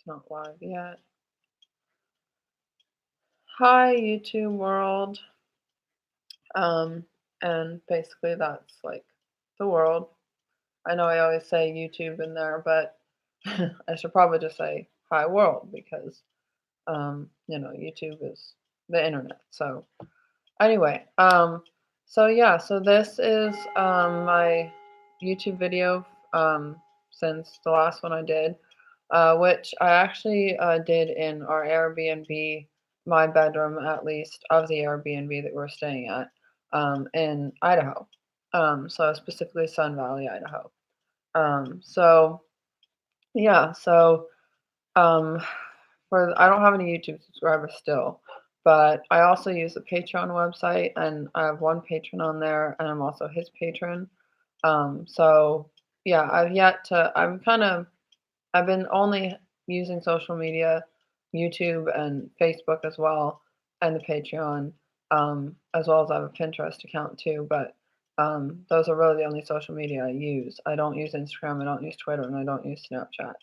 not live yet. Hi, YouTube world. Um, and basically that's like the world. I know I always say YouTube in there, but I should probably just say hi world because YouTube is the internet. So anyway, so yeah, so this is my YouTube video since the last one I did, which I actually did in our Airbnb, my bedroom at least of the Airbnb that we're staying at in Idaho. So specifically Sun Valley, Idaho. So yeah, so um, I don't have any YouTube subscribers still, but I also use the Patreon website, and I have one patron on there, and I'm also his patron. So yeah, I've been only using social media, YouTube and Facebook as well, and the Patreon, as well as I have a Pinterest account too. But those are really the only social media I use. I don't use Instagram, I don't use Twitter, and I don't use Snapchat.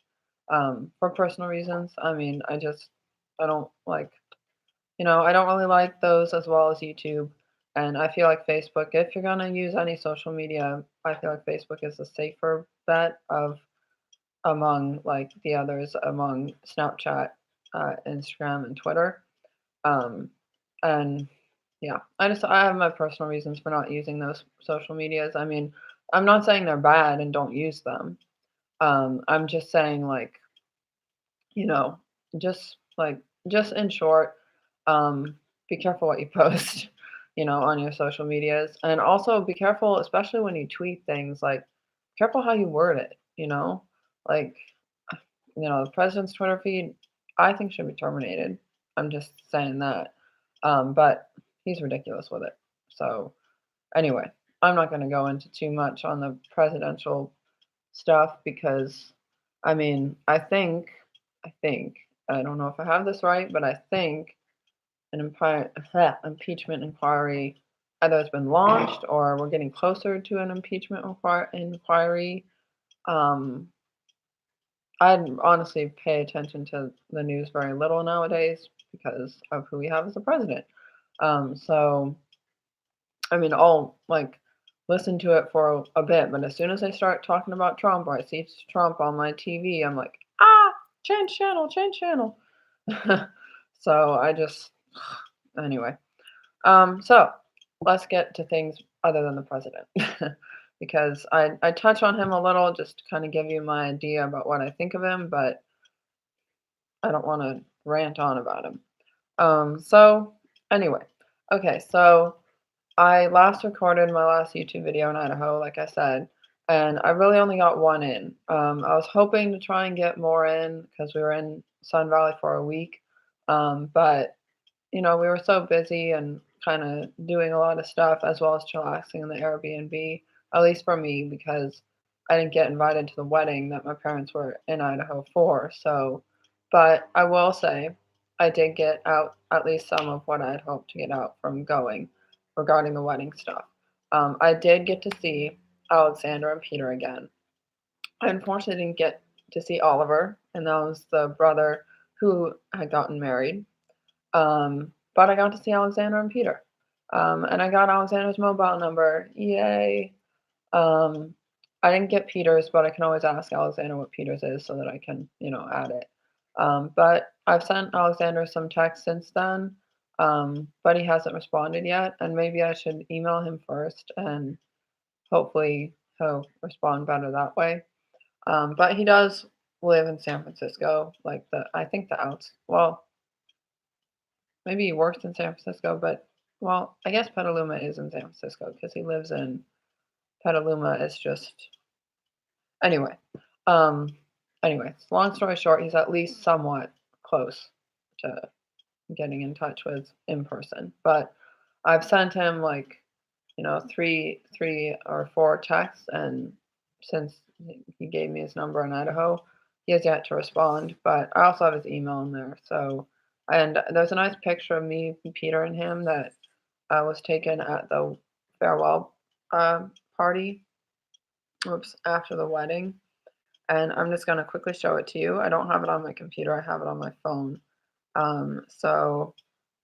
For personal reasons. I mean, I don't like, I don't really like those as well as YouTube. And I feel like Facebook, if you're gonna use any social media, I feel like Facebook is a safer bet of among like the others, among Snapchat, Instagram, and Twitter. Um, and yeah, I have my personal reasons for not using those social medias. I mean, I'm not saying they're bad and don't use them. I'm just saying like, you know, just like just in short, be careful what you post, on your social medias, and also be careful, especially when you tweet things. Like, careful how you word it. Like the president's Twitter feed, I think should be terminated. I'm just saying that. But he's ridiculous with it. So anyway, I'm not going to go into too much on the presidential stuff because, I mean, I think, I don't know if I have this right, but I think impeachment inquiry either has been launched or we're getting closer to an impeachment inquiry. Um, I honestly pay attention to the news very little nowadays because of who we have as a president. So I mean, I'll like listen to it for a bit, but as soon as I start talking about Trump or I see Trump on my TV, I'm like, change channel, change channel. So I just, anyway. So let's get to things other than the president. Because I touch on him a little just to kind of give you my idea about what I think of him, but I don't want to rant on about him. So anyway, okay, so I last recorded my last YouTube video in Idaho, like I said, and I really only got one in. I was hoping to try and get more in because we were in Sun Valley for a week, but we were so busy and kind of doing a lot of stuff as well as chillaxing in the Airbnb, at least for me, because I didn't get invited to the wedding that my parents were in Idaho for. So, but I will say I did get out at least some of what I'd hoped to get out from going regarding the wedding stuff. I did get to see Alexander and Peter again. I unfortunately didn't get to see Oliver, and that was the brother who had gotten married. But I got to see Alexander and Peter. And I got Alexander's mobile number. Yay. Um, I didn't get Peter's, but I can always ask Alexander what Peter's is so that I can, add it. But I've sent Alexander some texts since then, but he hasn't responded yet. And maybe I should email him first and hopefully he'll respond better that way. But he does live in San Francisco, like I think the outs. Well, maybe he works in San Francisco, but well, I guess Petaluma is in San Francisco because he lives in Petaluma. It's just anyway. Um, long story short, he's at least somewhat close to getting in touch with in person. But I've sent him like, three or four texts, and since he gave me his number in Idaho, he has yet to respond. But I also have his email in there. So, and there's a nice picture of me, Peter, and him that was taken at the farewell party. Oops, after the wedding. And I'm just going to quickly show it to you. I don't have it on my computer, I have it on my phone. So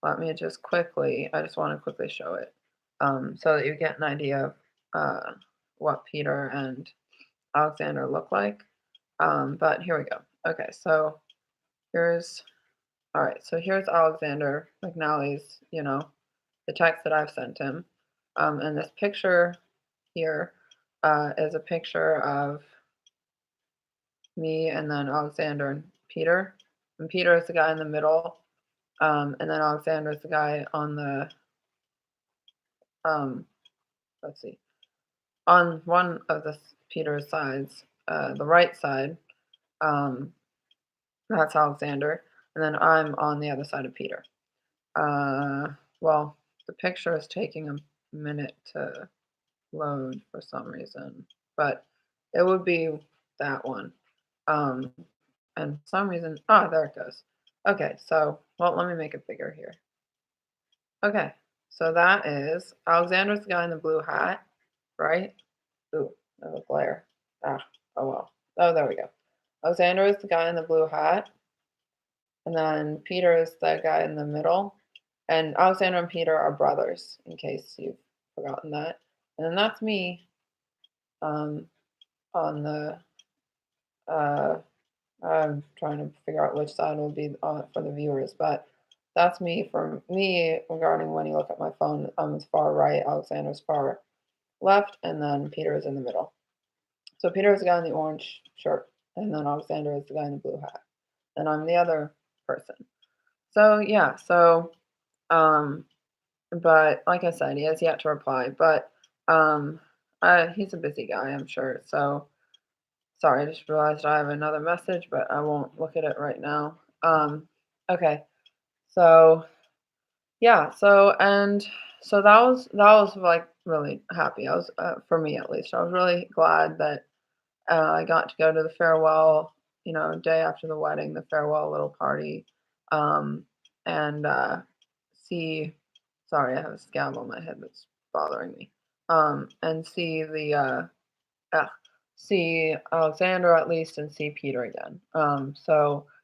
let me just quickly, I just want to quickly show it so that you get an idea of what Peter and Alexander look like. But here we go. Okay, so here's, all right, so here's Alexander McNally's, the text that I've sent him. And this picture here is a picture of me and then Alexander and Peter. And Peter is the guy in the middle. And then Alexander is the guy on the, um, let's see, on one of the Peter's sides, the right side, um, that's Alexander. And then I'm on the other side of Peter. Well, the picture is taking a minute to load for some reason, but it would be that one. And for some reason, there it goes. Okay, so, well, let me make it bigger here. Okay, so that is, Alexander's the guy in the blue hat, right? Ooh, no glare. Oh well. Oh, there we go. Alexander is the guy in the blue hat, and then Peter is the guy in the middle. And Alexander and Peter are brothers, in case you've forgotten that. And then that's me on the, uh, I'm trying to figure out which side will be on for the viewers, but that's me. For me, regarding when you look at my phone, I'm as far right, Alexander's far left, and then Peter is in the middle. So Peter is the guy in the orange shirt, and then Alexander is the guy in the blue hat, and I'm the other person. So yeah, um, but like I said, he has yet to reply, but he's a busy guy, I'm sure. So sorry, I just realized I have another message, but I won't look at it right now. Okay, so yeah, so that was like really happy. I was for me at least. I was really glad that I got to go to the farewell, day after the wedding, the farewell little party, um, and see. Sorry, I have a scab on my head that's bothering me. And uh, see Alexander at least, and see Peter again. And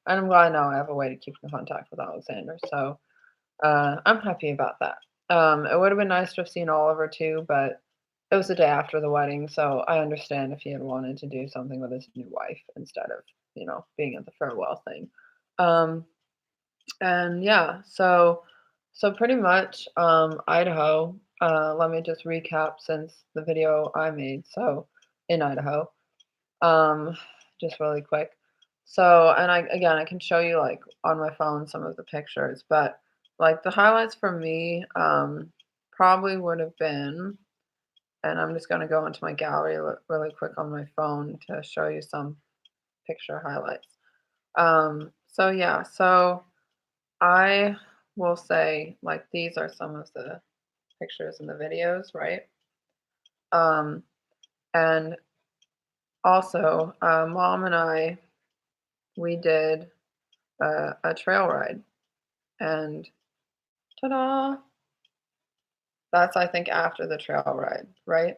I'm glad now I have a way to keep in contact with Alexander. So I'm happy about that. It would have been nice to have seen Oliver too, but it was the day after the wedding, so I understand if he had wanted to do something with his new wife instead of, being at the farewell thing. Um, and yeah, so pretty much Idaho. Let me just recap since the video I made. So in Idaho, um, just really quick. So, and I can show you like on my phone some of the pictures, but like the highlights for me probably would have been, and I'm just going to go into my gallery really quick on my phone to show you some picture highlights. So yeah, so I will say like these are some of the pictures in the videos, right? Um, and also, mom and I, we did a trail ride, and ta-da! That's I think after the trail ride, right?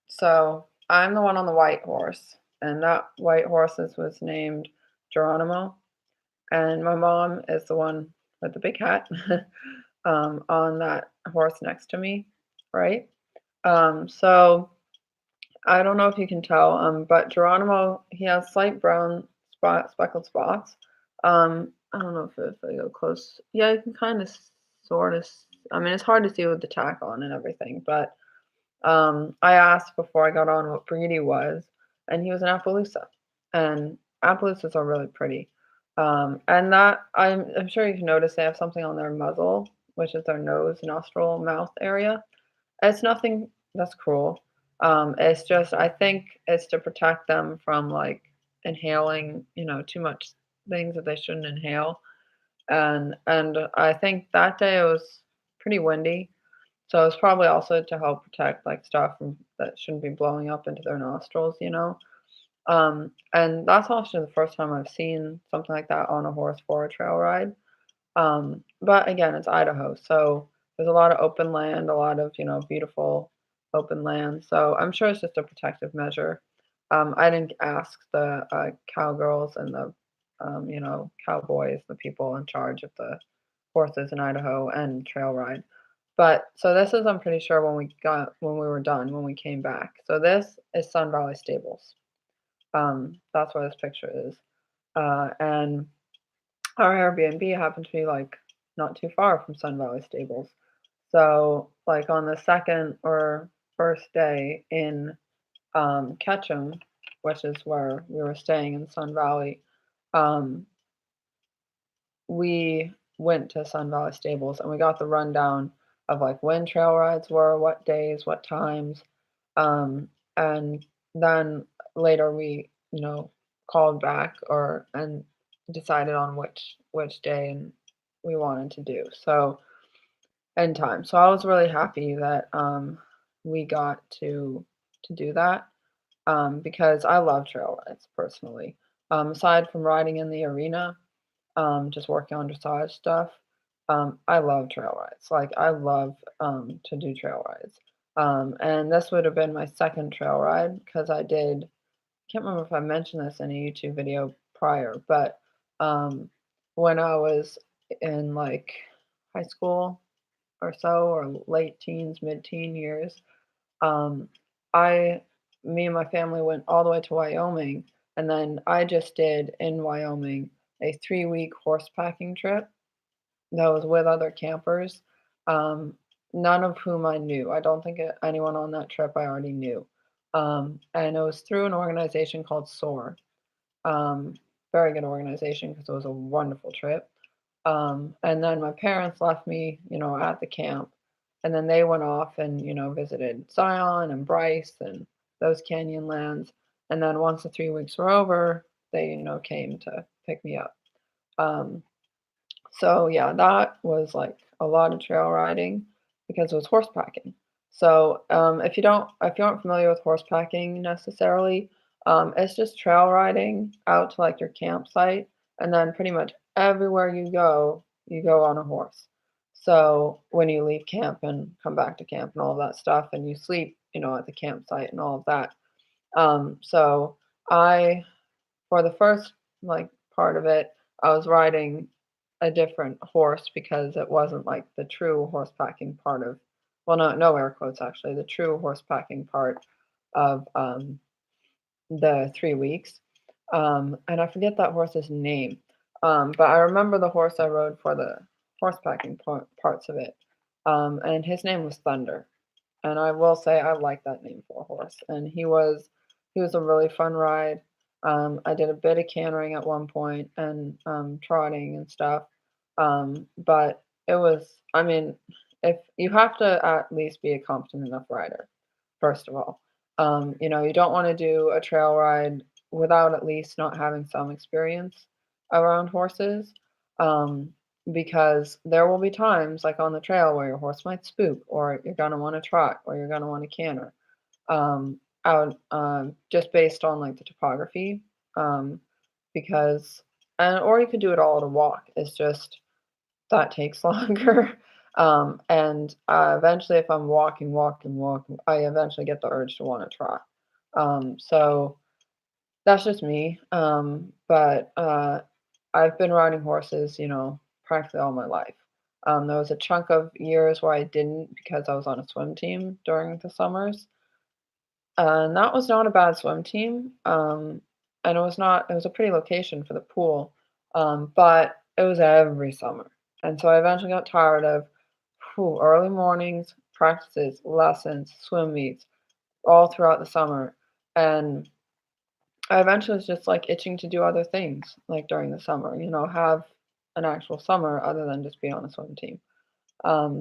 So I'm the one on the white horse, and that white horse was named Geronimo, and my mom is the one with the big hat on that horse next to me, right? So I don't know if you can tell, but Geronimo, he has slight brown speckled spots. I don't know if I go close. Yeah, you can kind of sort of. I mean, it's hard to see with the tack on and everything, but I asked before I got on what breed he was, and he was an Appaloosa. And Appaloosas are really pretty. And that I'm sure you can notice they have something on their muzzle, which is their nose, nostril, mouth area. It's nothing that's cruel. It's just I think it's to protect them from like inhaling, too much things that they shouldn't inhale. And I think that day it was pretty windy, so it's probably also to help protect like stuff that shouldn't be blowing up into their nostrils. And that's also the first time I've seen something like that on a horse for a trail ride. But again, it's Idaho, so there's a lot of open land, a lot of beautiful open land. So I'm sure it's just a protective measure. I didn't ask the cowgirls and the cowboys, the people in charge of the horses in Idaho and trail ride. But so this is, I'm pretty sure, when we were done, when we came back. So this is Sun Valley Stables. That's where this picture is. And our Airbnb happened to be like not too far from Sun Valley Stables. So like on the second or first day in Ketchum, which is where we were staying in Sun Valley, um, we went to Sun Valley Stables and we got the rundown of like when trail rides were, what days, what times, and then later we, called back or and decided on which day and we wanted to do. So and time. So I was really happy that we got to do that because I love trail rides personally. Aside from riding in the arena, just working on dressage stuff. I love trail rides. Like I love to do trail rides. And this would have been my second trail ride because I did. Can't remember if I mentioned this in a YouTube video prior, but when I was in like high school or so, or late teens, mid-teen years, um, I, me and my family went all the way to Wyoming, and then I just did in Wyoming a 3-week horse packing trip that was with other campers, um, none of whom I knew. I don't think anyone on that trip I already knew. And it was through an organization called SOAR. Um, Very good organization because it was a wonderful trip. And then my parents left me, at the camp. And then they went off and, visited Zion and Bryce and those canyon lands. And then once the 3 weeks were over, they, came to pick me up. Um, so yeah, that was like a lot of trail riding because it was horse packing. So if you aren't familiar with horse packing necessarily, it's just trail riding out to like your campsite, and then pretty much everywhere you go on a horse. So when you leave camp and come back to camp and all of that stuff, and you sleep, at the campsite and all of that. So I for the first, like, part of it, I was riding a different horse because it wasn't, like, the true horse packing part of, well, no air quotes, actually, the true horse packing part of, the 3 weeks, and I forget that horse's name, but I remember the horse I rode for the horse packing parts of it, and his name was Thunder, and I will say I like that name for a horse, and he was a really fun ride. I did a bit of cantering at one point and trotting and stuff, but it was, I mean, if you have to at least be a competent enough rider, first of all. You don't want to do a trail ride without at least not having some experience around horses. Um, because there will be times, like on the trail, where your horse might spook, or you're going to want to trot, or you're going to want to canter, out just based on like the topography. Um, because, or you could do it all at a walk. It's just that takes longer. And eventually, if I'm walking, I eventually get the urge to want to trot. So that's just me. But I've been riding horses, practically all my life. There was a chunk of years where I didn't because I was on a swim team during the summers. And that was not a bad swim team. And it was a pretty location for the pool. But it was every summer. And so I eventually got tired of early mornings, practices, lessons, swim meets, all throughout the summer. And I eventually was just like itching to do other things, like during the summer, have an actual summer other than just be on a swim team.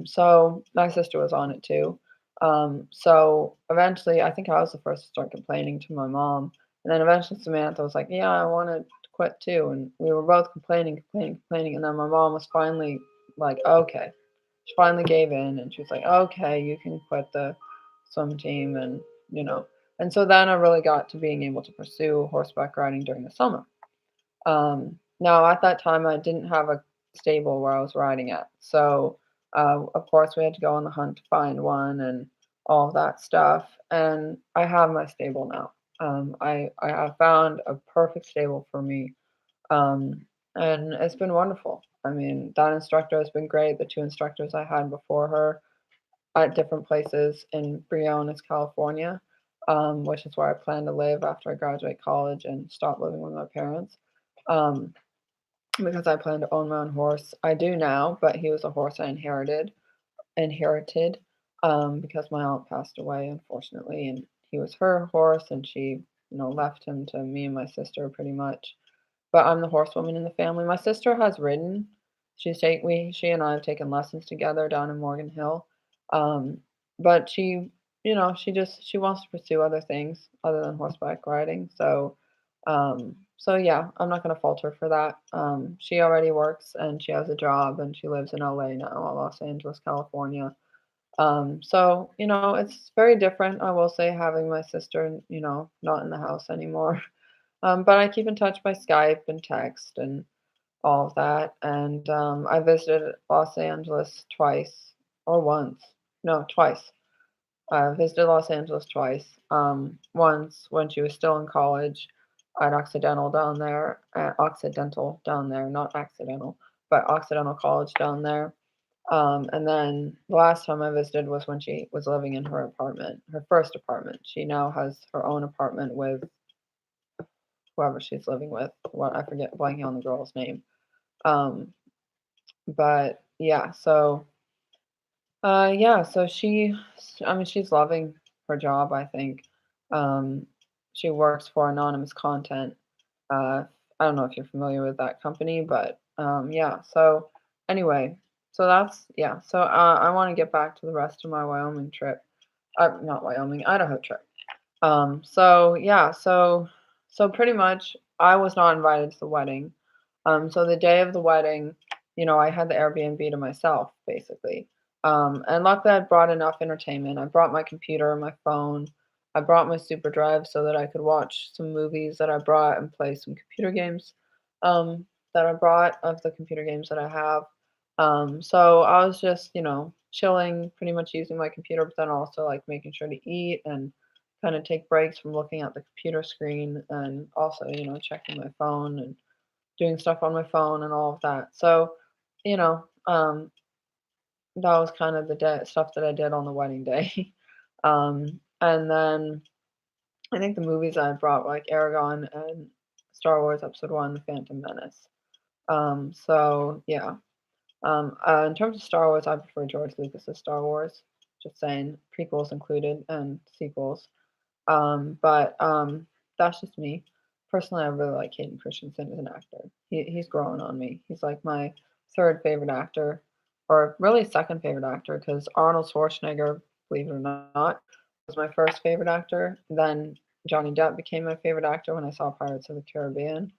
So my sister was on it too. So eventually, I think I was the first to start complaining to my mom. And then eventually Samantha was like, yeah, I want to quit too. And we were both complaining. And then my mom was finally like, okay. She finally gave in and she was like, okay, you can quit the swim team. And so then I really got to being able to pursue horseback riding during the summer. Now, at that time, I didn't have a stable where I was riding at. So, of course, we had to go on the hunt to find one and all of that stuff. And I have my stable now. I have found a perfect stable for me, um, and it's been wonderful. I mean, that instructor has been great. The 2 instructors I had before her at different places in Briones, California, which is where I plan to live after I graduate college and stop living with my parents. Um, because I plan to own my own horse. I do now, but he was a horse I inherited, because my aunt passed away, unfortunately, and he was her horse, and she, left him to me and my sister pretty much. But I'm the horsewoman in the family. My sister has ridden. She and I have taken lessons together down in Morgan Hill. Um, but she wants to pursue other things other than horseback riding. So yeah, I'm not gonna fault her for that. She already works and she has a job and she lives in LA now, Los Angeles, California. So it's very different, I will say, having my sister, not in the house anymore. But I keep in touch by Skype and text and all of that. And I visited Los Angeles twice or once. No, twice. I visited Los Angeles twice. Once when she was still in college at Occidental down there, not accidental, but Occidental College down there. And then the last time I visited was when she was living in her apartment, her first apartment. She now has her own apartment with whoever she's living with. What I forget, blanking on the girl's name. Um, but yeah, so I mean, she's loving her job, I think. Um, she works for Anonymous Content. Uh, I don't know if you're familiar with that company, but yeah. So anyway, yeah. So I want to get back to the rest of my Wyoming trip. Not Wyoming, Idaho trip. So yeah, so pretty much I was not invited to the wedding. So the day of the wedding, I had the Airbnb to myself basically. And luckily I brought enough entertainment. I brought my computer, my phone. I brought my super drive so that I could watch some movies that I brought and play some computer games that I brought of the computer games that I have. So I was just, chilling, pretty much using my computer, but then also like making sure to eat and kind of take breaks from looking at the computer screen and also, checking my phone and doing stuff on my phone and all of that. So, you know, um, that was kind of the stuff that I did on the wedding day. And then I think the movies I brought were like Aragon and Star Wars Episode One, The Phantom Menace. So yeah. In terms of Star Wars, I prefer George Lucas's Star Wars. Just saying, prequels included and sequels. But that's just me. Personally, I really like Hayden Christensen as an actor. He's growing on me. He's like my third favorite actor, or really second favorite actor, because Arnold Schwarzenegger, believe it or not, was my first favorite actor. Then Johnny Depp became my favorite actor when I saw Pirates of the Caribbean.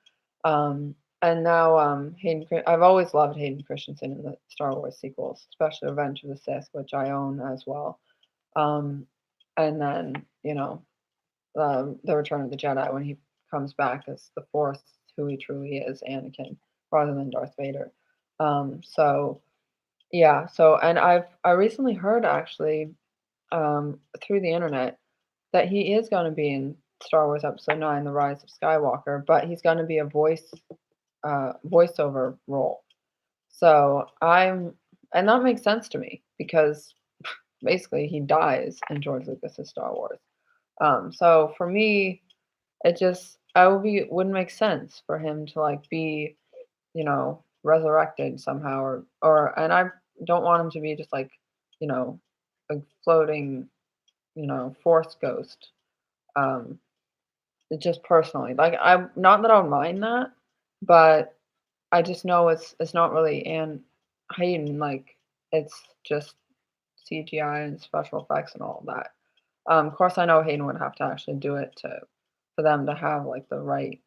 Um, and now I've always loved Hayden Christensen in the Star Wars sequels, especially Revenge of the Sith, which I own as well. Um, and then, the Return of the Jedi when he comes back as the Force, who he truly is, Anakin, rather than Darth Vader. So yeah, and I recently heard actually through the internet that he is going to be in Star Wars Episode 9, The Rise of Skywalker, but he's going to be a voiceover role. And that makes sense to me because basically he dies in George Lucas's Star Wars. So for me, wouldn't make sense for him to like be, resurrected somehow and I don't want him to be just like, you know, a floating, force ghost. Um, just personally. Like I'm not that I would mind that, but I just know it's not really and Hayden, like it's just CGI and special effects and all of that. Of course, I know Hayden would have to actually do it for them to have like the right,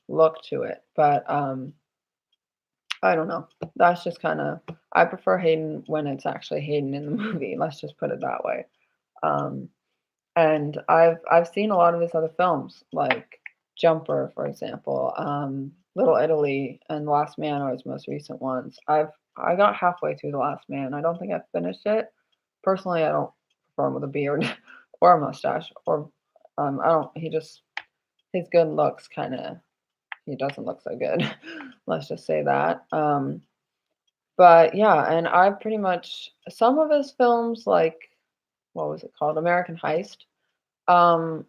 look to it. But I don't know. That's just kind of I prefer Hayden when it's actually Hayden in the movie. Let's just put it that way. Um, and I've seen a lot of his other films, like Jumper, for example, Little Italy, and Last Man are his most recent ones. I got halfway through The Last Man. I don't think I've finished it. Personally, I don't prefer him with a beard or a mustache or I don't. His good looks kind of. He doesn't look so good. Let's just say that. But yeah, and I pretty much some of his films, like what was it called, American Heist. Um,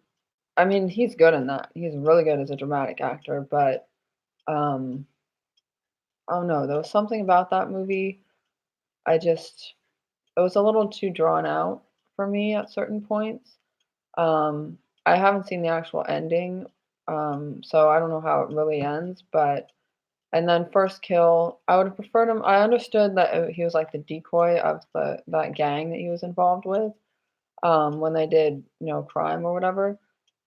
I mean, he's good in that. He's really good as a dramatic actor, but um, oh no, there was something about that movie. I just it was a little too drawn out for me at certain points. Um, I haven't seen the actual ending, so I don't know how it really ends, but and then First Kill, I would have preferred him. I understood that he was like the decoy of that gang that he was involved with, when they did, crime or whatever.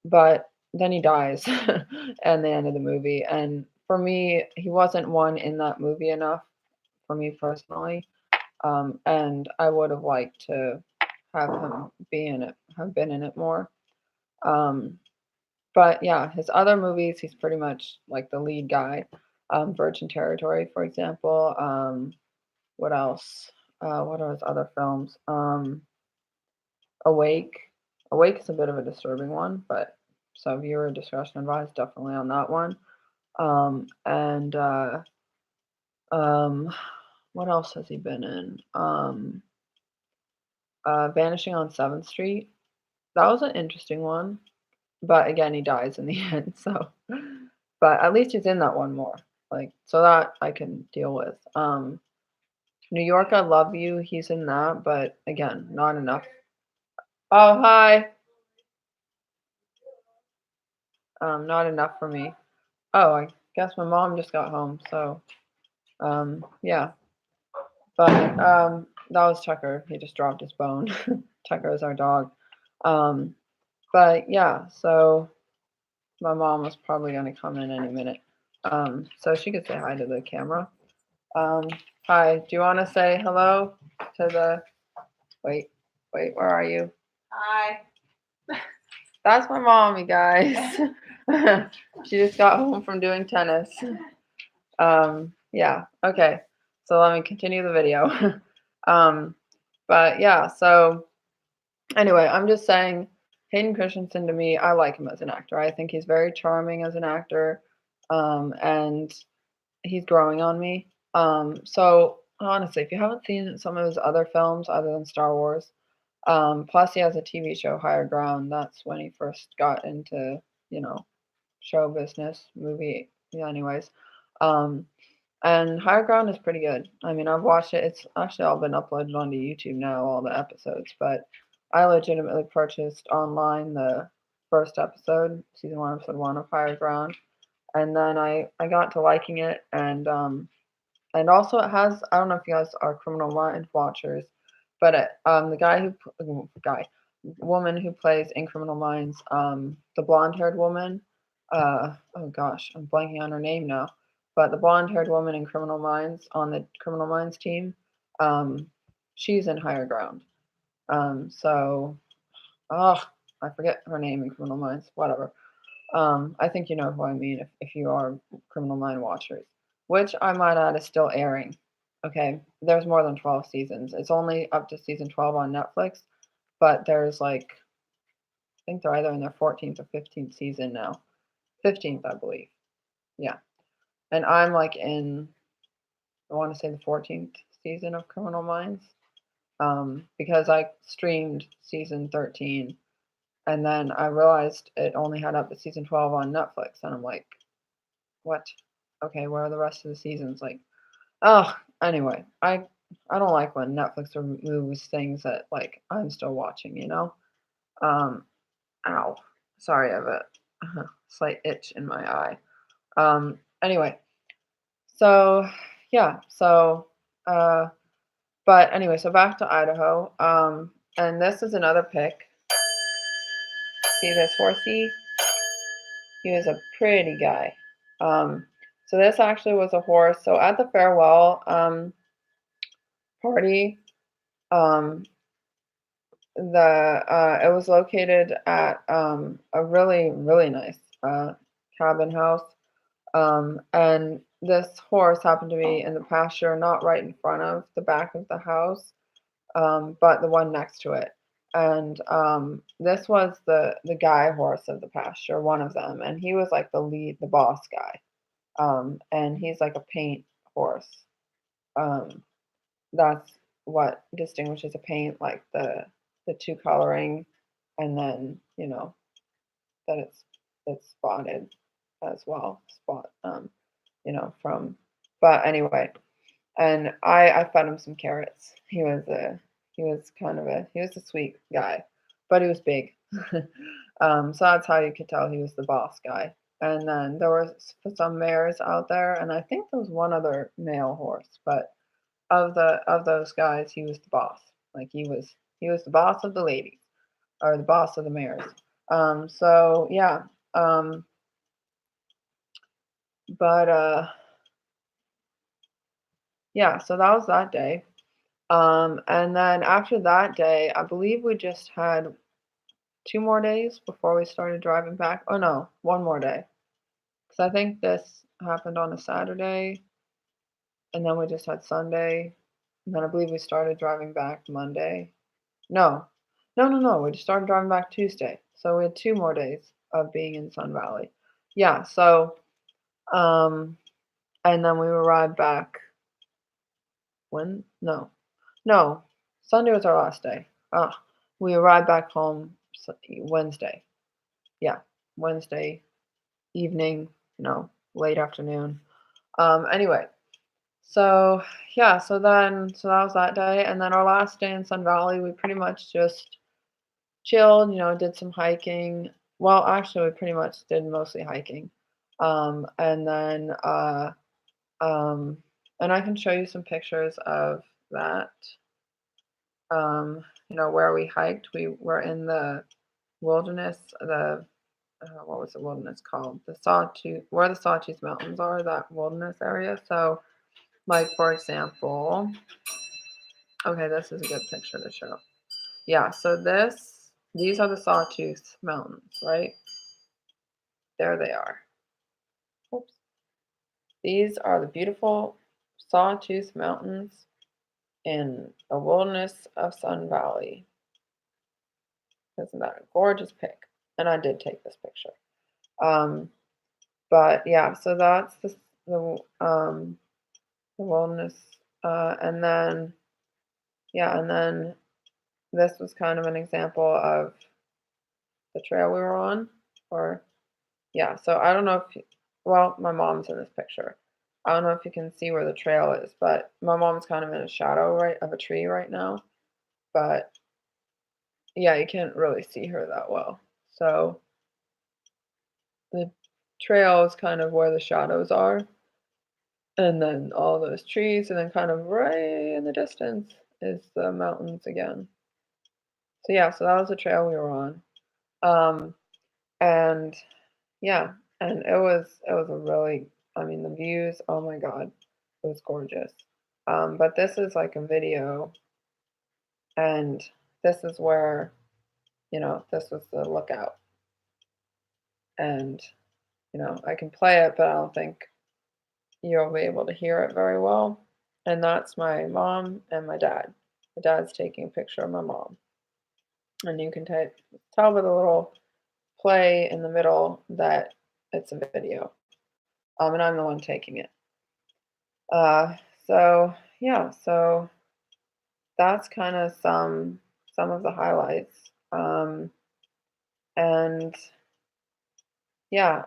But then he dies at the end of the movie, and for me, he wasn't one in that movie enough for me personally. And I would have liked to have him have been in it more. Um, but yeah, his other movies, he's pretty much like the lead guy. Virgin Territory, for example. What else? What are his other films? Awake. Awake is a bit of a disturbing one, but so viewer discretion advised definitely on that one. And um, what else has he been in? Vanishing on 7th Street. That was an interesting one, but again, he dies in the end. So, but at least he's in that one more. Like, so that I can deal with. New York, I Love You. He's in that, but again, not enough. Oh, hi. Not enough for me. Oh, I guess my mom just got home, so yeah. But that was Tucker. He just dropped his bone. Tucker is our dog. Um, but yeah, so my mom was probably gonna come in any minute. So she could say hi to the camera. Um, Hi. Do you want to say hello to the? Wait, where are you? Hi. That's my mom, you guys. She just got home from doing tennis. Yeah, okay. So let me continue the video. um, but yeah, so anyway, I'm just saying Hayden Christensen to me, I like him as an actor. I think he's very charming as an actor. And he's growing on me. So honestly, if you haven't seen some of his other films other than Star Wars, plus he has a TV show, Higher Ground. That's when he first got into, you know, show business, movie. Yeah, anyways. Um, and Higher Ground is pretty good. I mean, I've watched it. It's actually all been uploaded onto YouTube now, all the episodes. But I legitimately purchased online the first episode, season one, episode one of Higher Ground, and then I got to liking it, and also it has, I don't know if you guys are Criminal Minds watchers, but the woman who plays in Criminal Minds, the blonde-haired woman, oh gosh, I'm blanking on her name now, but the blonde-haired woman in Criminal Minds on the Criminal Minds team, um, she's in Higher Ground. So, oh, I forget her name in Criminal Minds. Whatever. I think you know who I mean if you are Criminal Mind watchers, which I might add is still airing. Okay, there's more than 12 seasons. It's only up to season 12 on Netflix, but there's like, I think they're either in their 14th or 15th season now. 15th, I believe. Yeah. And I'm like in, I want to say the 14th season of Criminal Minds, because I streamed season 13 and then I realized it only had up to season 12 on Netflix. And I'm like, what? Okay, where are the rest of the seasons? Like, oh, anyway, I don't like when Netflix removes things that like I'm still watching, you know? Um, Ow. Sorry, I have a slight itch in my eye. Anyway, so yeah, so uh, but anyway, so back to Idaho. And this is another pick. See this horsey? He was a pretty guy. Um, so this actually was a horse. So at the farewell party, um, it was located at a really nice cabin house, and this horse happened to be in the pasture, not right in front of the back of the house, but the one next to it. And this was the guy horse of the pasture, one of them, and he was like the boss guy. And he's like a paint horse. Um, that's what distinguishes a paint, like the two coloring, and then that it's spotted as well, from. But anyway, and I fed him some carrots. He was a sweet guy, but he was big. So that's how you could tell he was the boss guy. And then there was some mares out there, and I think there was one other male horse, but of those guys, he was the boss. Like he was the boss of the ladies, or the boss of the mares. So yeah. But yeah, so that was that day. And then after that day, I believe we just had 2 more days before we started driving back. Oh no, one more day. Because I think this happened on a Saturday, and then we just had Sunday, and then I believe we started driving back Monday. No, no. We just started driving back Tuesday, so we had 2 more days of being in Sun Valley. Yeah. So, um, and then we arrived back when? No, no. Sunday was our last day. We arrived back home Wednesday. Yeah, Wednesday evening. Late afternoon. Anyway, so yeah, so that was that day, and then our last day in Sun Valley, we pretty much just chilled, did some hiking. Well, actually, we pretty much did mostly hiking. And then um and I can show you some pictures of that. Where we hiked. We were in the wilderness, the what was the wilderness called? The Sawtooth, where the Sawtooth Mountains are, that wilderness area. So, like for example, okay, this is a good picture to show. Yeah, so these are the Sawtooth Mountains, right? There they are. Oops. These are the beautiful Sawtooth Mountains in the wilderness of Sun Valley. Isn't that a gorgeous pic? And I did take this picture. But yeah, so that's the wilderness, and then yeah, and then this was kind of an example of the trail we were on, or yeah. So I don't know well, my mom's in this picture. I don't know if you can see where the trail is, but my mom's kind of in a shadow right of a tree right now. But yeah, you can't really see her that well. So the trail is kind of where the shadows are, and then all those trees, and then kind of right in the distance is the mountains again. So yeah, so that was the trail we were on. Um, and yeah, and it was a really, I mean, the views, oh my God, it was gorgeous. But this is like a video, and this is where, this was the lookout. And, I can play it, but I don't think you'll be able to hear it very well. And that's my mom and my dad. My dad's taking a picture of my mom. And you can tell by the little play in the middle that it's a video. And I'm the one taking it. Uh, so yeah, so that's kind of some of the highlights. And yeah,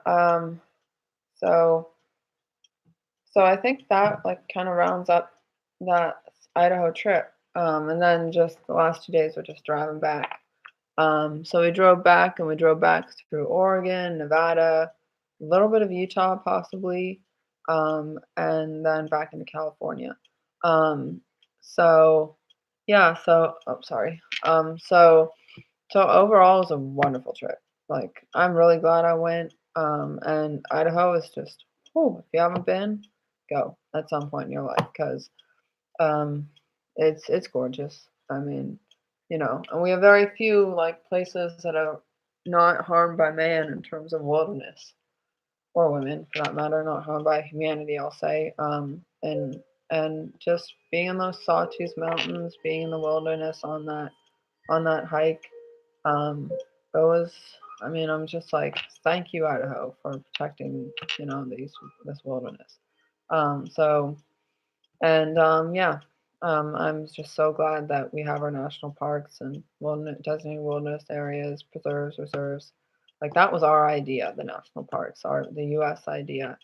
so so I think that like kind of rounds up that Idaho trip. And then just the last 2 days were just driving back. So we drove back, and we drove back through Oregon, Nevada, a little bit of Utah possibly, and then back into California. Um, so yeah, so oh sorry. So overall it was a wonderful trip. Like I'm really glad I went. And Idaho is just, oh, if you haven't been, go at some point in your life, because um, it's gorgeous. I mean, and we have very few like places that are not harmed by man in terms of wilderness, or women for that matter, not harmed by humanity, I'll say. And just being in those Sawtooth Mountains, being in the wilderness on that on that hike. It was, I mean, I'm just like, thank you, Idaho, for protecting, this wilderness. So, and yeah, I'm just so glad that we have our national parks and designated wilderness areas, preserves, reserves. Like that was our idea, the national parks, the U.S. idea,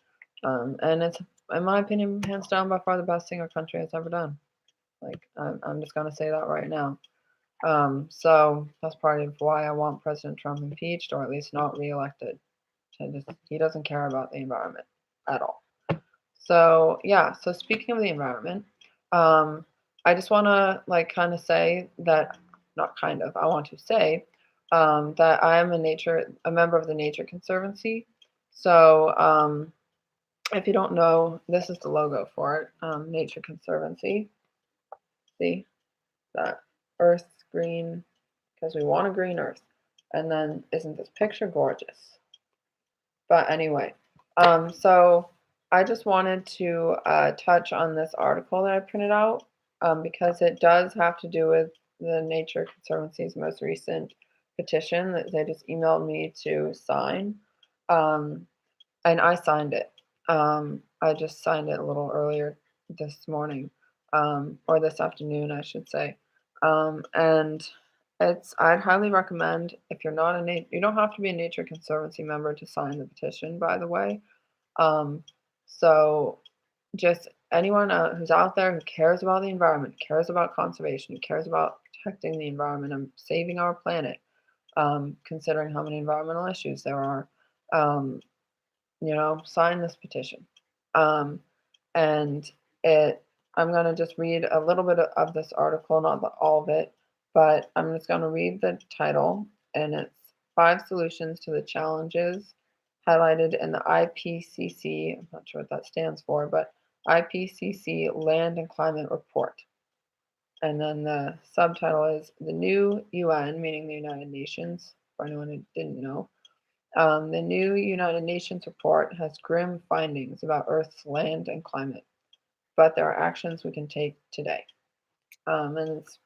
and it's, in my opinion, hands down by far the best thing our country has ever done. Like I'm just gonna say that right now. So that's part of why I want President Trump impeached, or at least not reelected. He doesn't care about the environment at all. So yeah, so speaking of the environment, um, I just want to like kind of say that, not kind of, I want to say that I am a member of the Nature Conservancy. So if you don't know, this is the logo for it, Nature Conservancy. See that Earth green, because we want a green Earth. And then isn't this picture gorgeous? But anyway, so I just wanted to touch on this article that I printed out because it does have to do with the Nature Conservancy's most recent petition that they just emailed me to sign. Um, and I signed it. I just signed it a little earlier this morning, or this afternoon, I should say. And I'd highly recommend, if you're not you don't have to be a Nature Conservancy member to sign the petition, by the way. So just anyone who's out there who cares about the environment, cares about conservation, cares about protecting the environment and saving our planet, considering how many environmental issues there are, sign this petition. Um, and I'm going to just read a little bit of this article, not all of it, but I'm just going to read the title, and it's 5 Solutions to the Challenges highlighted in the IPCC, I'm not sure what that stands for, but IPCC Land and Climate Report. And then the subtitle is The New UN, meaning the United Nations, for anyone who didn't know. The new United Nations report has grim findings about Earth's land and climate, but there are actions we can take today. And it's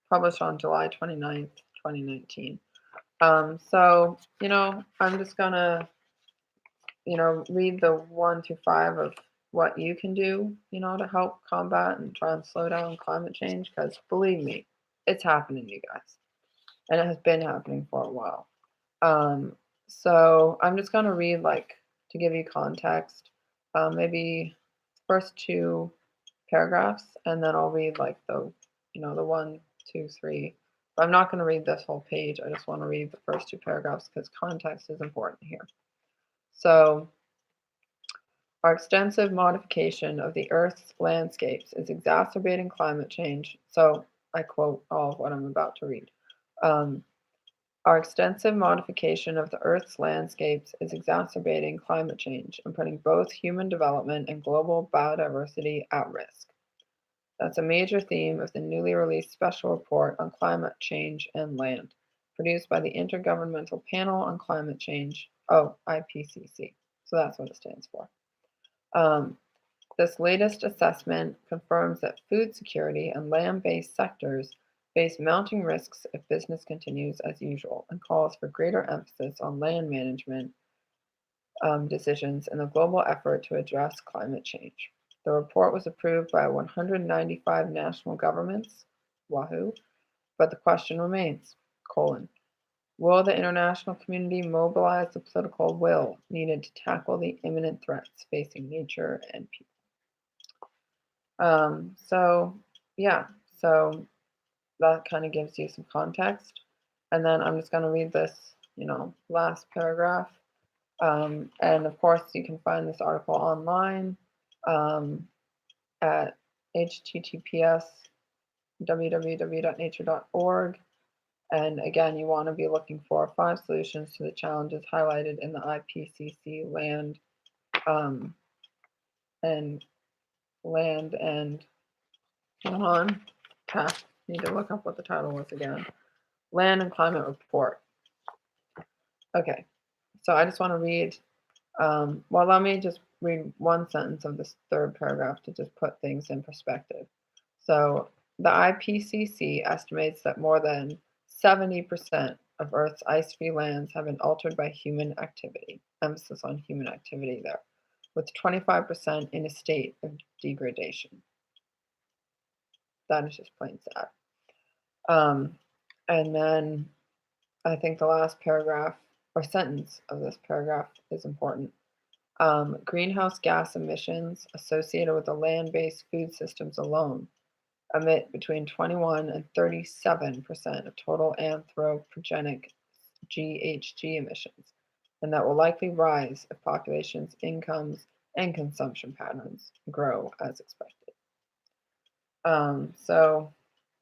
published on July 29th, 2019. So, I'm just going to, read the 1 to 5 of what you can do, to help combat and try and slow down climate change, because believe me, it's happening, you guys. And it has been happening for a while. So I'm just going to read, to give you context, maybe first 2 paragraphs, and then I'll read the 1, 2, 3. But I'm not going to read this whole page. I just want to read the first 2 paragraphs because context is important here. So our extensive modification of the Earth's landscapes is exacerbating climate change. So I quote all of what I'm about to read. Our extensive modification of the Earth's landscapes is exacerbating climate change and putting both human development and global biodiversity at risk. That's a major theme of the newly released special report on climate change and land, produced by the Intergovernmental Panel on Climate Change, IPCC. So that's what it stands for. This latest assessment confirms that food security and land-based sectors face mounting risks if business continues as usual, and calls for greater emphasis on land management decisions in the global effort to address climate change. The report was approved by 195 national governments, wahoo, but the question remains, will the international community mobilize the political will needed to tackle the imminent threats facing nature and people? So that kind of gives you some context. And then I'm just going to read this, last paragraph. And of course, you can find this article online at https://www.nature.org. And again, you want to be looking for 5 solutions to the challenges highlighted in the IPCC land and hold on. Need to look up what the title was again. Land and Climate Report. Okay, so I just want to read, let me just read one sentence of this 3rd paragraph to just put things in perspective. So the IPCC estimates that more than 70% of Earth's ice-free lands have been altered by human activity. Emphasis on human activity there, with 25% in a state of degradation. That is just plain sad. And then I think the last paragraph or sentence of this paragraph is important. Greenhouse gas emissions associated with the land-based food systems alone emit between 21 and 37% of total anthropogenic GHG emissions, and that will likely rise if populations, incomes, and consumption patterns grow as expected. So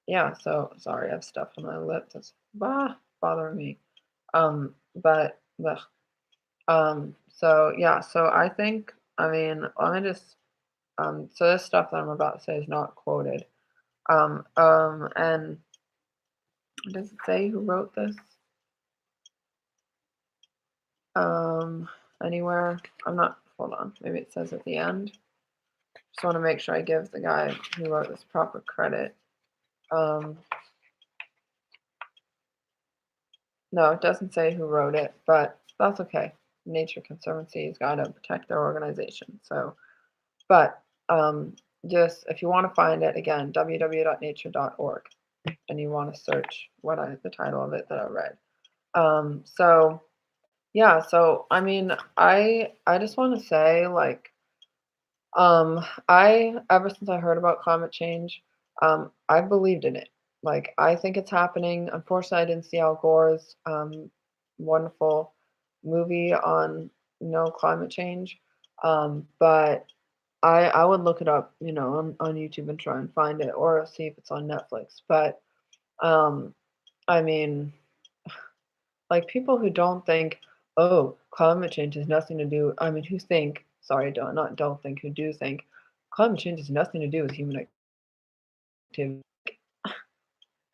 yeah, so sorry, I have stuff on my lip that's bothering me. But so yeah, so I think, I mean, let me just so this stuff that I'm about to say is not quoted. And does it say who wrote this? Anywhere? I'm not, hold on, maybe it says at the end. Just want to make sure I give the guy who wrote this proper credit. No, it doesn't say who wrote it, but that's okay. Nature Conservancy has got to protect their organization. So, but just if you want to find it, again, www.nature.org, and you want to search the title of it that I read. So yeah, so I mean, I just want to say, like, I ever since I heard about climate change, I believed in it. Like, I think it's happening. Unfortunately, I didn't see Al Gore's wonderful movie on climate change, but I would look it up, on YouTube and try and find it, or see if it's on Netflix. But I mean, like, people who don't think, oh, climate change has nothing to do. I mean, who think? Sorry, don't think. Who do think climate change has nothing to do with human activity?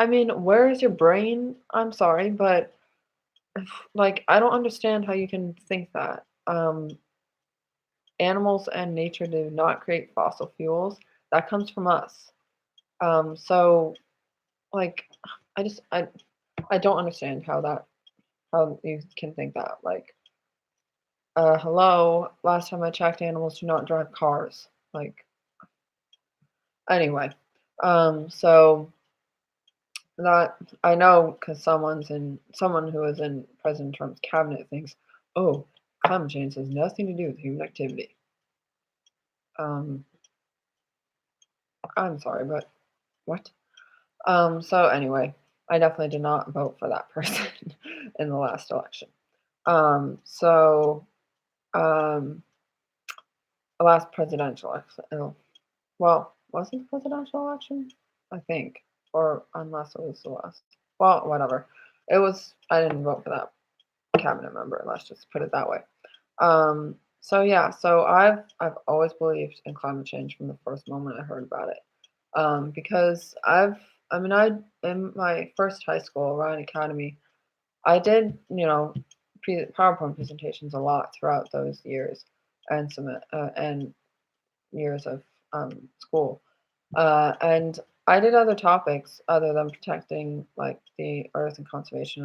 I mean, where is your brain? I'm sorry, but like, I don't understand how you can think that. Animals and nature do not create fossil fuels. That comes from us. So, like, I don't understand how you can think that. Like, hello, last time I checked, animals do not drive cars. Like, anyway, so that I know because someone who is in President Trump's cabinet thinks, oh, climate change has nothing to do with human activity. I'm sorry, but what? So anyway, I definitely did not vote for that person in the last election. So the last presidential election. Well, was it the presidential election? I think, or unless it was the last. Well, whatever. It was. I didn't vote for that cabinet member. Let's just put it that way. So yeah. So I've always believed in climate change from the first moment I heard about it. Because I in my first high school, Ryan Academy, I did PowerPoint presentations a lot throughout those years, and years of school. And I did other topics other than protecting, like, the earth and conservation,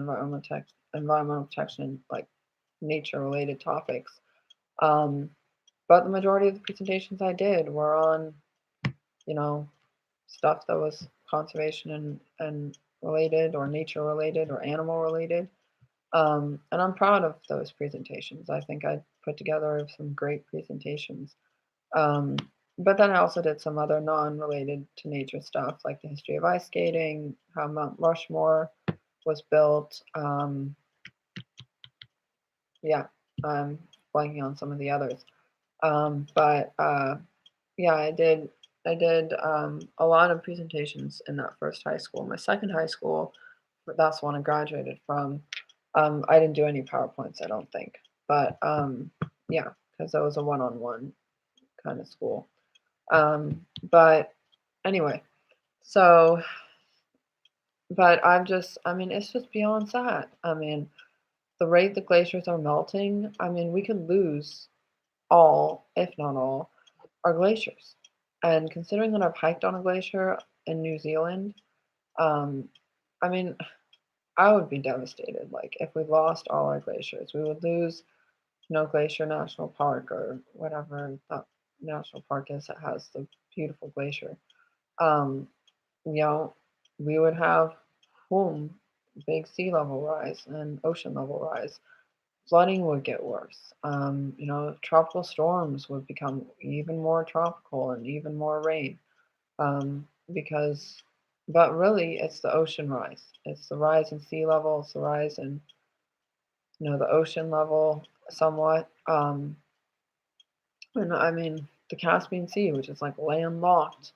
environmental protection, like nature related topics. But the majority of the presentations I did were on, stuff that was conservation and related, or nature related, or animal related. And I'm proud of those presentations. I think I put together some great presentations. But then I also did some other non-related to nature stuff, like the history of ice skating, how Mount Rushmore was built. Yeah, I'm blanking on some of the others. But yeah, I did a lot of presentations in that first high school. My second high school, that's the one I graduated from. I didn't do any PowerPoints, I don't think. But yeah, because that was a one-on-one kind of school. But anyway, so, but I mean, it's just beyond sad. I mean, the rate the glaciers are melting, I mean, we could lose all, if not all, our glaciers. And considering that I've hiked on a glacier in New Zealand, I mean, I would be devastated. Like if we lost all our glaciers, we would lose, Glacier National Park or whatever that national park is that has the beautiful glacier. Um, you know, we would have boom, big sea level rise and ocean level rise. Flooding would get worse. Tropical storms would become even more tropical and even more rain. Because, but really, it's the ocean rise. It's the rise in sea level. It's the rise in, the ocean level somewhat. And I mean, the Caspian Sea, which is like landlocked.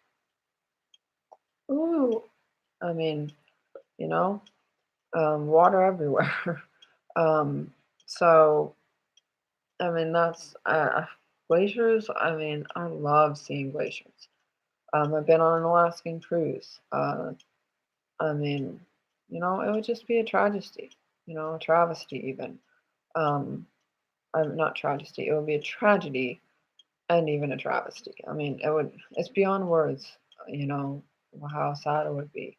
Ooh, I mean, you know, water everywhere. um, so, I mean, that's glaciers. I mean, I love seeing glaciers. I've been on an Alaskan cruise. I mean, it would just be a tragedy, a travesty even. Um, I'm not tragedy. It would be a tragedy and even a travesty. I mean, it's beyond words, you know, how sad it would be.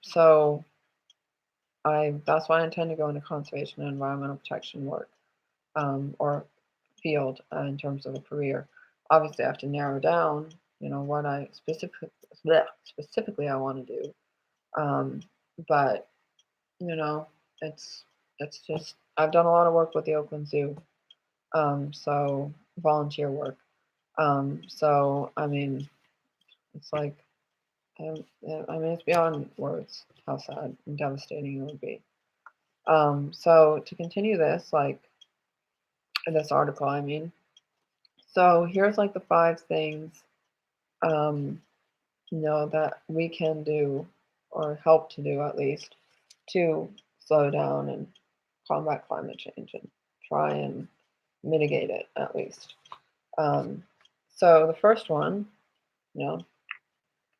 So that's why I intend to go into conservation and environmental protection work, or field in terms of a career. Obviously, I have to narrow down, what I specifically I want to do. Um, but you know, it's just I've done a lot of work with the Oakland Zoo, so volunteer work. So I mean, it's like I mean, it's beyond words how sad and devastating it would be. So to continue this, like this article, I mean, so here's like the 5 things, um, that we can do or help to do at least to slow down and combat climate change and try and mitigate it at least. Um, so the first one, you know,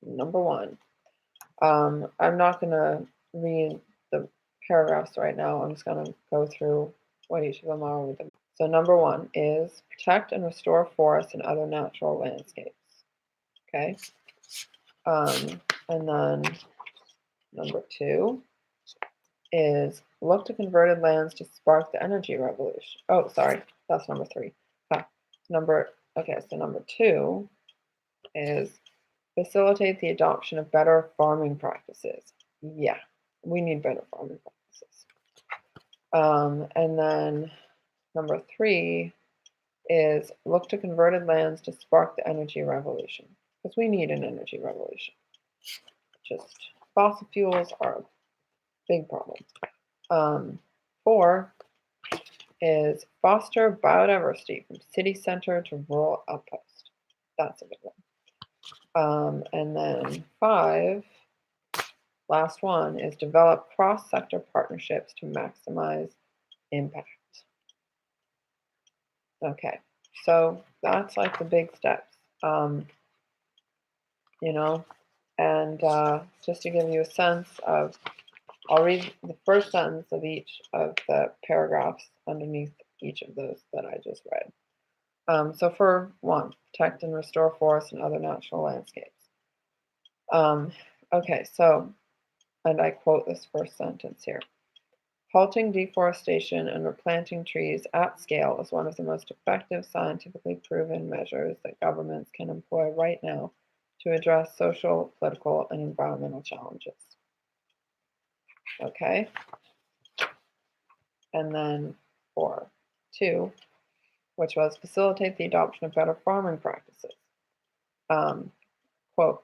number one, I'm not going to read the paragraphs right now. I'm just going to go through what each of them are with them. So number one is protect and restore forests and other natural landscapes. Okay. And then number two is look to converted lands to spark the energy revolution. Oh, sorry, that's number three. So number two is facilitate the adoption of better farming practices. Yeah, we need better farming practices. And then number three is look to converted lands to spark the energy revolution, because we need an energy revolution. Just fossil fuels are a big problem. 4 is foster biodiversity from city center to rural outpost. That's a good one. And then 5, last one, is develop cross-sector partnerships to maximize impact. Okay, so that's like the big steps, and just to give you a sense of, I'll read the first sentence of each of the paragraphs underneath each of those that I just read. So for 1, protect and restore forests and other natural landscapes. Okay, so, and I quote this first sentence here. Halting deforestation and replanting trees at scale is one of the most effective scientifically proven measures that governments can employ right now to address social, political, and environmental challenges. Okay. And then 2, which was facilitate the adoption of better farming practices. Quote,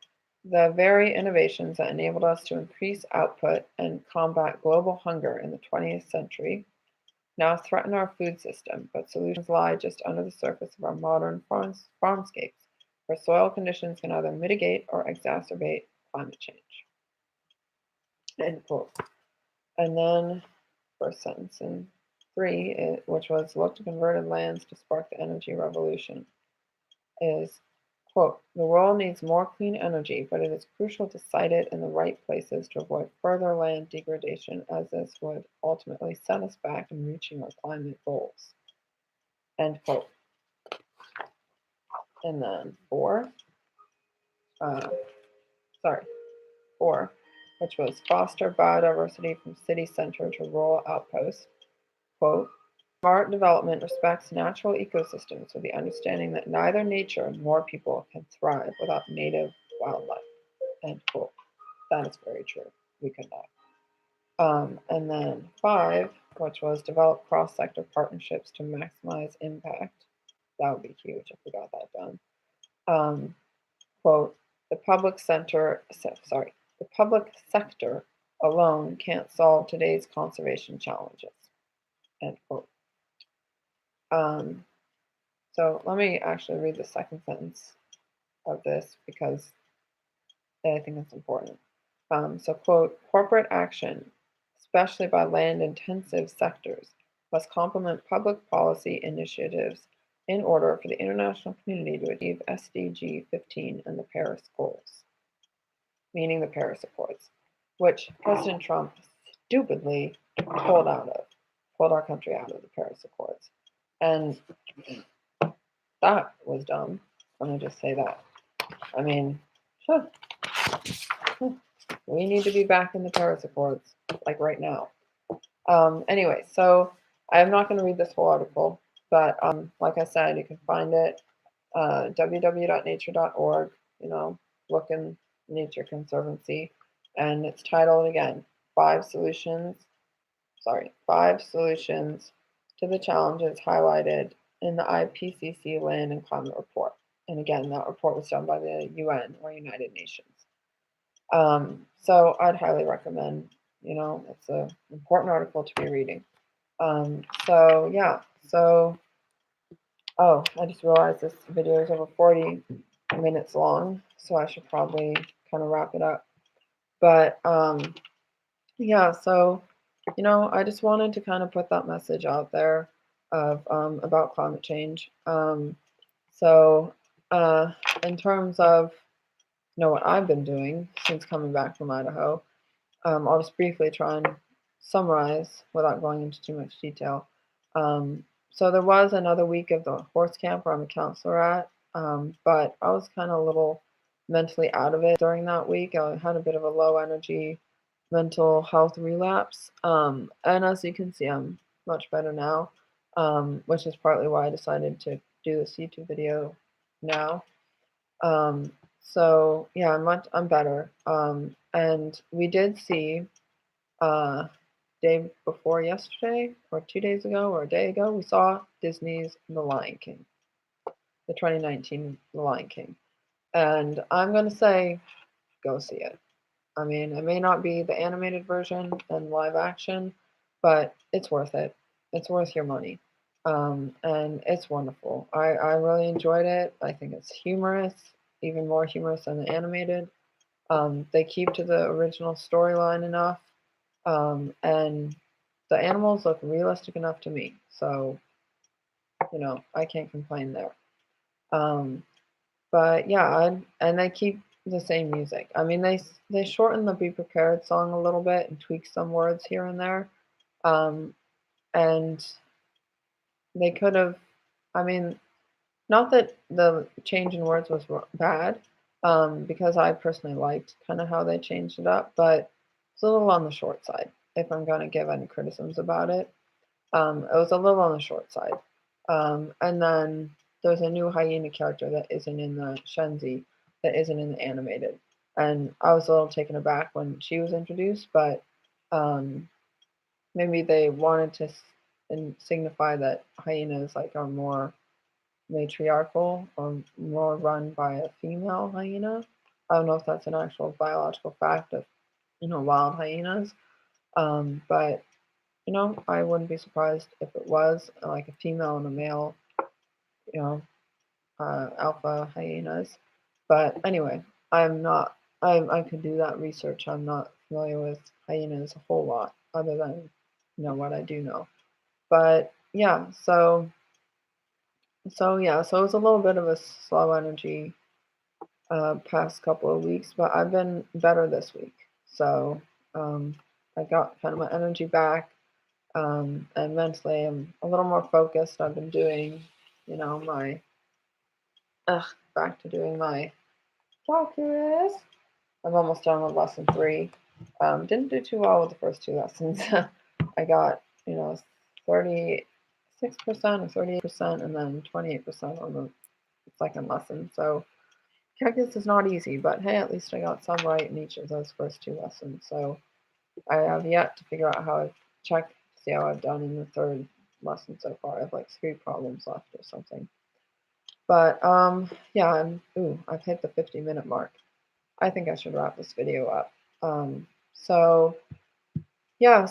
the very innovations that enabled us to increase output and combat global hunger in the 20th century now threaten our food system, but solutions lie just under the surface of our modern farmscapes, where soil conditions can either mitigate or exacerbate climate change. End quote. And then first sentence in 3, which was look to converted lands to spark the energy revolution, is, quote, the world needs more clean energy, but it is crucial to site it in the right places to avoid further land degradation, as this would ultimately set us back in reaching our climate goals. End quote. And then 4, which was foster biodiversity from city center to rural outposts. Quote, smart development respects natural ecosystems with the understanding that neither nature nor people can thrive without native wildlife. End quote. That is very true. We could not. And then 5, which was develop cross-sector partnerships to maximize impact. That would be huge if we got that done. Quote, the public sector alone can't solve today's conservation challenges. End quote. So let me actually read the second sentence of this because I think it's important. So, quote, corporate action, especially by land-intensive sectors, must complement public policy initiatives in order for the international community to achieve SDG 15 and the Paris goals, meaning the Paris Accords, which President Trump stupidly pulled our country out of the Paris Accords. And that was dumb. Let me just say that. I mean, sure. We need to be back in the Paris Accords, like right now. Anyway, so I'm not going to read this whole article, but like I said, you can find it www.nature.org. Look in Nature Conservancy, and it's titled again, 5 solutions to the challenges highlighted in the IPCC Land and Climate Report. And again, that report was done by the UN, or United Nations. So I'd highly recommend, it's an important article to be reading. So yeah, I just realized this video is over 40 minutes long, so I should probably kind of wrap it up. But yeah, so, I just wanted to kind of put that message out there of about climate change. So in terms of what I've been doing since coming back from Idaho, I'll just briefly try and summarize without going into too much detail. So there was another week of the horse camp where I'm a counselor at, but I was kind of a little mentally out of it during that week. I had a bit of a low energy mental health relapse, and as you can see, I'm much better now, which is partly why I decided to do this YouTube video now. So yeah, I'm better. And we did see day before yesterday, or 2 days ago, or a day ago, we saw Disney's The Lion King, the 2019 The Lion King. And I'm gonna say, go see it. I mean, it may not be the animated version and live action, but it's worth it. It's worth your money. And it's wonderful. I really enjoyed it. I think it's humorous, even more humorous than the animated. They keep to the original storyline enough, and the animals look realistic enough to me. So, I can't complain there. But yeah, and they keep the same music. I mean, they shorten the "Be Prepared" song a little bit and tweak some words here and there, and they could have. I mean, not that the change in words was bad, because I personally liked kind of how they changed it up, but it's a little on the short side. If I'm going to give any criticisms about it, it was a little on the short side. And then there's a new hyena character that isn't in the Shenzi, that isn't in the animated, and I was a little taken aback when she was introduced, but maybe they wanted to signify that hyenas are more matriarchal or more run by a female hyena. I don't know if that's an actual biological fact of wild hyenas, but I wouldn't be surprised if it was like a female and a male, alpha hyenas. But anyway, I could do that research. I'm not familiar with hyenas a whole lot, other than what I do know. But yeah, so yeah, so it was a little bit of a slow energy past couple of weeks, but I've been better this week. So I got kind of my energy back, and mentally I'm a little more focused. I've been doing, my back to doing my calculus. I'm almost done with lesson 3. Didn't do too well with the first two lessons. I got, 36% or 38%, and then 28% on the second lesson. So calculus is not easy, but hey, at least I got some right in each of those first two lessons. So I have yet to figure out how I've checked to see how I've done in the third lesson so far. I have like 3 problems left or something. But yeah, I've hit the 50-minute mark. I think I should wrap this video up. So yeah,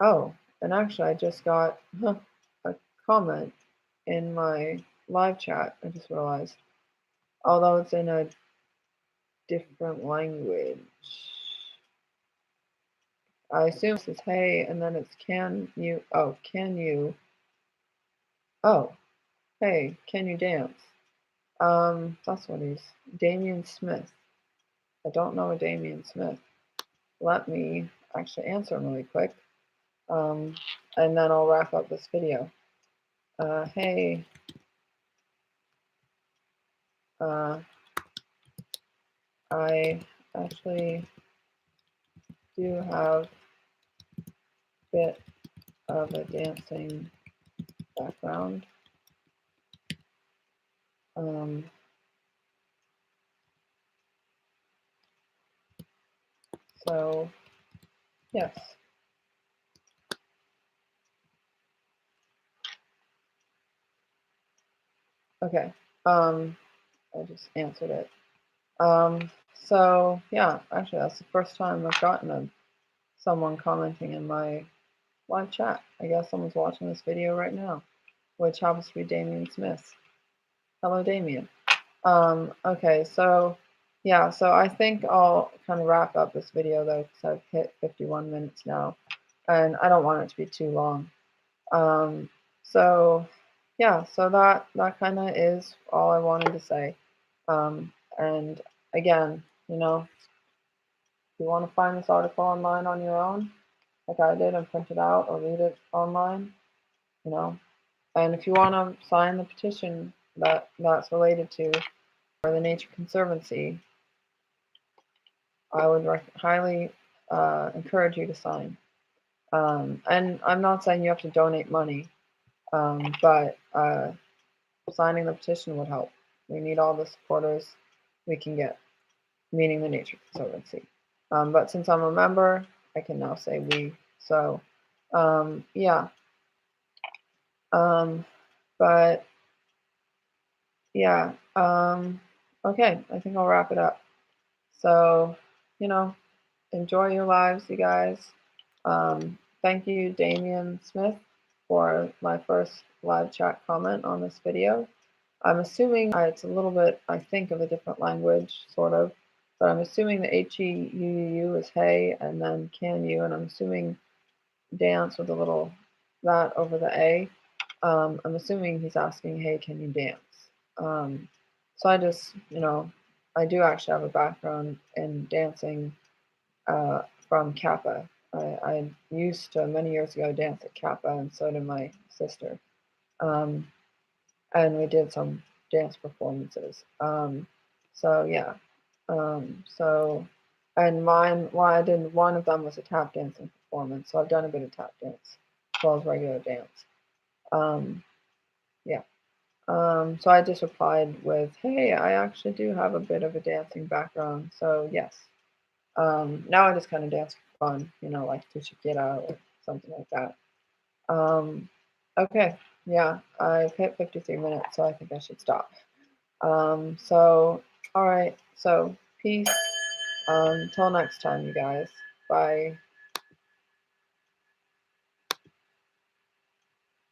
oh, and actually I just got a comment in my live chat, I just realized, although it's in a different language. I assume this is hey, and then it's can you, oh, hey, can you dance? That's what he's, Damian Smith. I don't know a Damian Smith. Let me actually answer him really quick. And then I'll wrap up this video. Hey, I actually do have a bit of a dancing background. So, yes. Okay. I just answered it. So yeah, actually that's the first time I've gotten someone commenting in my live chat. I guess someone's watching this video right now, which happens to be Damian Smith. Hello, Damian. Okay, so yeah, so I think I'll kind of wrap up this video though, because I've hit 51 minutes now, and I don't want it to be too long. So yeah, so that kind of is all I wanted to say. And again, if you want to find this article online on your own, like I did, and print it out or read it online, and if you want to sign the petition that's related to for the Nature Conservancy, I would highly encourage you to sign. And I'm not saying you have to donate money, but signing the petition would help. We need all the supporters we can get, meaning the Nature Conservancy. But since I'm a member, I can now say we. So, yeah. But yeah. Okay, I think I'll wrap it up. So, enjoy your lives, you guys. Thank you, Damian Smith, for my first live chat comment on this video. I'm assuming it's a little bit, I think, of a different language, sort of, but I'm assuming the H-E-U-U is hey, and then can you, and I'm assuming dance with a little that over the A. I'm assuming he's asking, hey, can you dance? So I just, I do actually have a background in dancing from Kappa. I used to, many years ago, dance at Kappa, and so did my sister. And we did some dance performances. So yeah. And mine, I did, one of them was a tap dancing performance. So I've done a bit of tap dance as well as regular dance. Yeah. So I just replied with, hey, I actually do have a bit of a dancing background. So yes. Now I just kind of dance for fun, like to Shakira or something like that. Okay, yeah, I've hit 53 minutes, so I think I should stop. So, all right, so peace. Until next time, you guys. Bye.